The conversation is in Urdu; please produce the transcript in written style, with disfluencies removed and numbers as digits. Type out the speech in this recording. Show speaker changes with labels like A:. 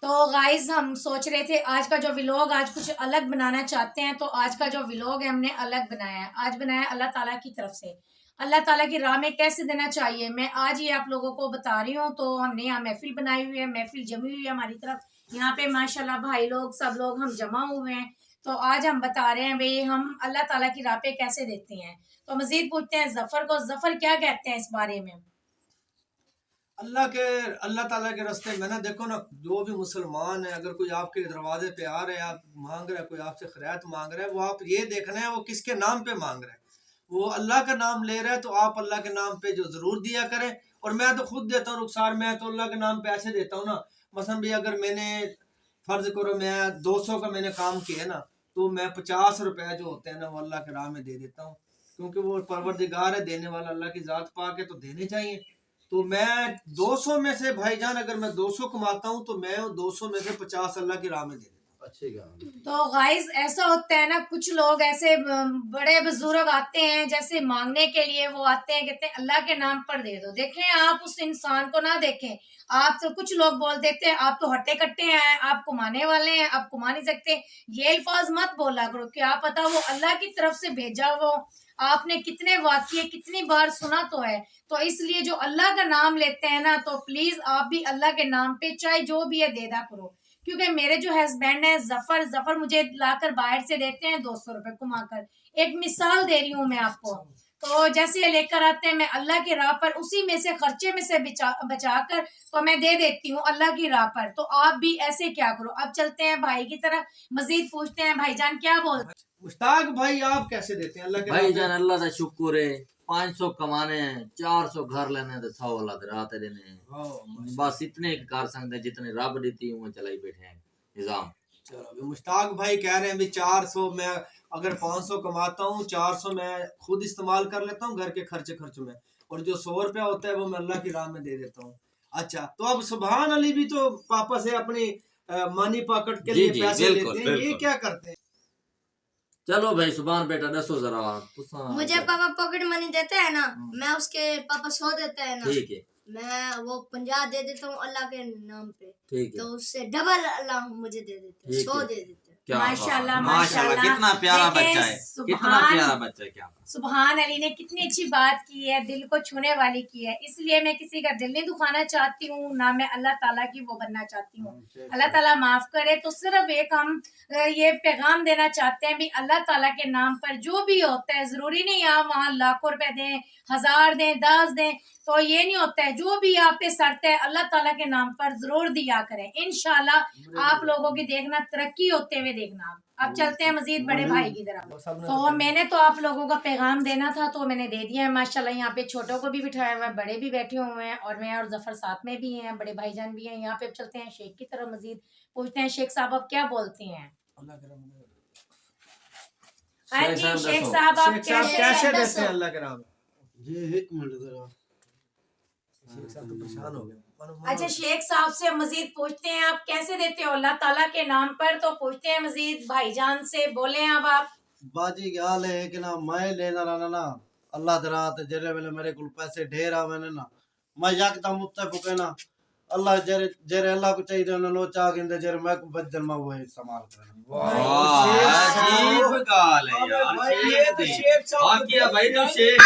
A: تو غائز ہم سوچ رہے تھے آج کا جو ولاگ آج کچھ الگ بنانا چاہتے ہیں، تو آج کا جو ولاگ ہے ہم نے الگ بنایا ہے، آج بنایا اللہ تعالیٰ کی طرف سے اللہ تعالیٰ کی راہ میں کیسے دینا چاہیے، میں آج یہ آپ لوگوں کو بتا رہی ہوں۔ تو ہم نے یہاں محفل بنائی ہوئی ہے، محفل جمی ہوئی ہے ہماری طرف، یہاں پہ ماشاءاللہ بھائی لوگ سب لوگ ہم جمع ہوئے ہیں۔ تو آج ہم بتا رہے ہیں بھئی ہم اللہ تعالیٰ کی راہ پہ کیسے دیتے ہیں۔ تو مزید پوچھتے ہیں ظفر کو، ظفر کیا کہتے ہیں اس بارے میں؟
B: اللہ تعالیٰ کے راستے میں نا، دیکھو نا، جو بھی مسلمان ہے، اگر کوئی آپ کے دروازے پہ آ رہا ہے، آپ مانگ رہا ہے، کوئی آپ سے خیرات مانگ رہا ہے، وہ آپ یہ دیکھنا ہے وہ کس کے نام پہ مانگ رہا ہے۔ وہ اللہ کا نام لے رہا ہے تو آپ اللہ کے نام پہ جو ضرور دیا کریں۔ اور میں تو خود دیتا ہوں رخسار، میں تو اللہ کے نام پہ ایسے دیتا ہوں نا، مثلا بھی اگر میں نے فرض کرو میں 200 کا میں نے کام کیا ہے نا، تو میں 50 روپے جو ہوتے ہیں نا وہ اللہ کے راہ میں دے دیتا ہوں، کیونکہ وہ پروردگار ہے، دینے والا اللہ کی ذات پاک ہے، تو دینے چاہیے۔ تو میں 200 میں سے بھائی جان، اگر میں 200 کماتا ہوں تو میں 200 میں سے 50 اللہ کی راہ میں دے دیتا ہوں۔
A: تو غائز ایسا ہوتا ہے نا، کچھ لوگ ایسے بڑے بزرگ آتے ہیں جیسے مانگنے کے لیے، وہ آتے ہیں کہتے ہیں اللہ کے نام پر دے دو۔ دیکھیں آپ اس انسان کو نہ دیکھیں، آپ تو کچھ لوگ بول دیتے ہیں آپ تو ہٹے کٹے ہیں، آپ کمانے والے ہیں، آپ کما نہیں سکتے، یہ الفاظ مت بولا کرو، کیا پتا وہ اللہ کی طرف سے بھیجا وہ آپ نے کتنے واقعے کتنی بار سنا تو ہے۔ تو اس لیے جو اللہ کا نام لیتے ہیں نا، تو پلیز آپ بھی اللہ کے نام پہ چاہے جو بھی ہے دے دا کرو، کیونکہ میرے جو ہسبینڈ ہیں ظفر مجھے لا کر باہر سے دیتے ہیں 200 روپے کما کر۔ ایک مثال دے رہی ہوں میں آپ کو، تو جیسے یہ لے کر آتے ہیں، میں اللہ کی راہ پر اسی میں سے خرچے میں سے بچا کر تو میں دے دیتی ہوں اللہ کی راہ پر۔ تو آپ بھی ایسے کیا کرو۔ اب چلتے ہیں بھائی کی طرف، مزید پوچھتے ہیں بھائی جان کیا بولتے ہیں۔
B: مشتاق بھائی آپ کیسے دیتے ہیں اللہ کے
C: بھائی جان اللہ کا شکر ہے، 500 کمانے ہیں، 400 گھر لینے ہیں، تو 100 اللہ راتے دینے ہیں، بس اتنے کر سکتے ہیں جتنے رب دیتی ہوں چلائی بیٹھے ہیں نظام۔
B: چلو مشتاق بھائی کہہ رہے ہیں بھی 400 میں اگر 500 کماتا ہوں، 400 میں خود استعمال کر لیتا ہوں گھر کے خرچوں میں، اور جو 100 روپیہ ہوتا ہے وہ میں اللہ کی راہ میں دے دیتا ہوں۔ اچھا، تو اب سبحان علی بھی تو پاپا سے اپنی مانی پاکٹ کے لیے پیسے لیتے ہیں، یہ کیا کرتے ہیں؟
C: چلو بھائی سبحان بیٹا دسو ذرا،
D: مجھے پاپا پاکٹ منی دیتا ہے نا، میں اس کے پاپا 100 دیتا ہے نا،
C: ٹھیک ہے،
D: میں وہ 50 دے دیتا ہوں اللہ کے نام پہ،
C: ٹھیک ہے،
D: تو اس سے ڈبل اللہ مجھے دے دیتا ہے، 100 دے دیتا ہے۔
A: ماشاءاللہ
C: ماشاءاللہ کتنا پیارا بچہ ہے، کتنا پیارا بچہ ہے، کیا
A: سبحان علی نے کتنی اچھی بات کی ہے، دل کو چھونے والی کی ہے۔ اس لیے میں کسی کا دل نہیں دکھانا چاہتی ہوں، نہ میں اللہ تعالیٰ کی وہ بننا چاہتی ہوں، اللہ تعالیٰ معاف کرے۔ تو صرف ایک ہم یہ پیغام دینا چاہتے ہیں بھی اللہ تعالیٰ کے نام پر جو بھی ہوتا ہے، ضروری نہیں آپ وہاں لاکھوں روپے دیں، 1000 دیں، 10 دیں، تو یہ نہیں ہوتا ہے، جو بھی آپ پہ سرتا ہے اللہ تعالیٰ کے نام پر ضرور دیا کریں، انشاءاللہ آپ لوگوں کی دیکھنا ترقی ہوتے ہوئے دیکھنا۔ اب چلتے ہیں مزید بڑے بھائی کی طرف۔ تو میں نے تو آپ لوگوں کا پیغام دینا تھا تو میں نے دے دیا ہے ماشاءاللہ۔ یہاں پہ چھوٹوں کو بھی بٹھایا ہوا ہے، بڑے بھی بیٹھے ہوئے ہیں، اور میں اور ظفر ساتھ میں بھی ہیں، بڑے بھائی جان بھی ہیں یہاں پہ۔ چلتے ہیں شیخ کی طرف، مزید پوچھتے ہیں شیخ صاحب آپ کیا بولتے ہیں۔ ہاں جی شیخ صاحب آپ
B: کیسے دیتے ہیں اللہ کے نام؟
E: جی ایک منٹ ذرا،
B: شیخ صاحب تو پریشان ہو گئے۔
A: اچھا شیخ صاحب سے مزید پوچھتے ہیں آپ کیسے دیتے ہو اللہ تعالیٰ کے نام پر۔ تو پوچھتے ہیں مزید بھائی جان سے، بولیں اب آپ۔
E: باجی کیا حال ہے کہ نا میں لینا رہنا نا اللہ درا تے جڑے ویلے میرے کول پیسے ڈھیر آوے نے نا، میں یکدم متفق ہے نا اللہ جڑے اللہ کو چاہیے انہاں نو چاہ گندے، جڑے میں کو بجن میں وہ استعمال کرنا۔
C: واہ عجیب گال ہے یار،
B: شیخ صاحب
C: واقعہ بھائی تو شیخ